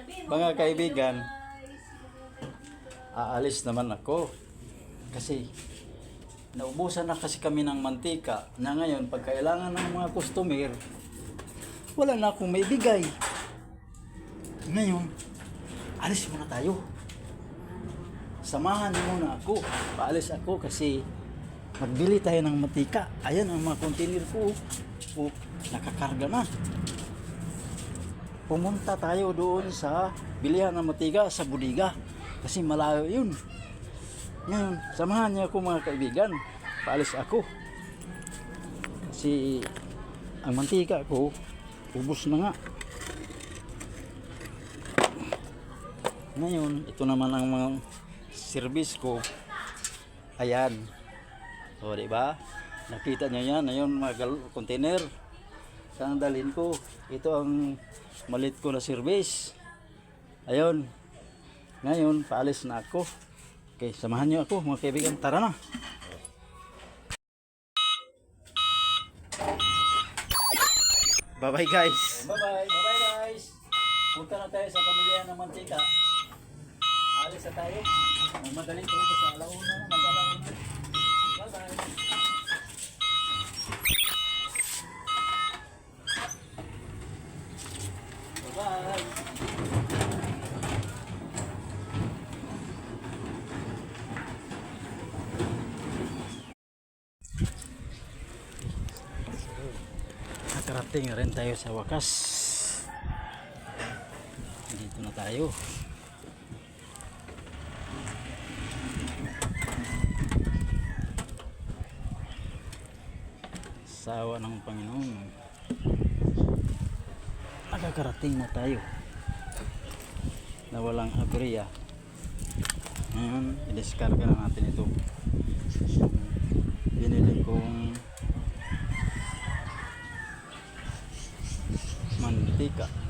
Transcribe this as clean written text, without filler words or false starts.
Mga kaibigan, aalis naman ako kasi naubusan na kasi kami ng mantika na ngayon pag kailangan ng mga customer wala na akong maibigay. Ngayon, alis muna tayo. Samahan niyo muna ako. Paalis ako kasi magbili tayo ng mantika. Ayan ang mga container ko. O, nakakarga na. Pumunta tayo doon sa bilihan ng mantika sa Budiga kasi malayo yun. Ngayon, samahan niyo ako mga kaibigan. Paalis ako. Kasi ang mantika ko ubos na nga. Ngayon, ito naman ang mga service ko. Ayan. O, di ba? Nakita niyo yan. Ayun, mga container. Saan dalhin ko? Ito ang malit ko na service. Ayun. Ngayon, paalis na ako. Okay, samahan niyo ako mga kaibigan. Tara na. Bye-bye guys. Bye-bye. Bye-bye guys. Punta na tayo sa pamilya ng mantika. Alis na tayo. Madaling tayo sa alauna. Mag-alauna. Bye-bye. Bye-bye. Nakarating rin tayo sa wakas. Dito na tayo. Sawa ng Panginoon. Nakakarating na tayo. Na walang aberya. Ngayon, i-discarga na natin ito. Binili kong mantika.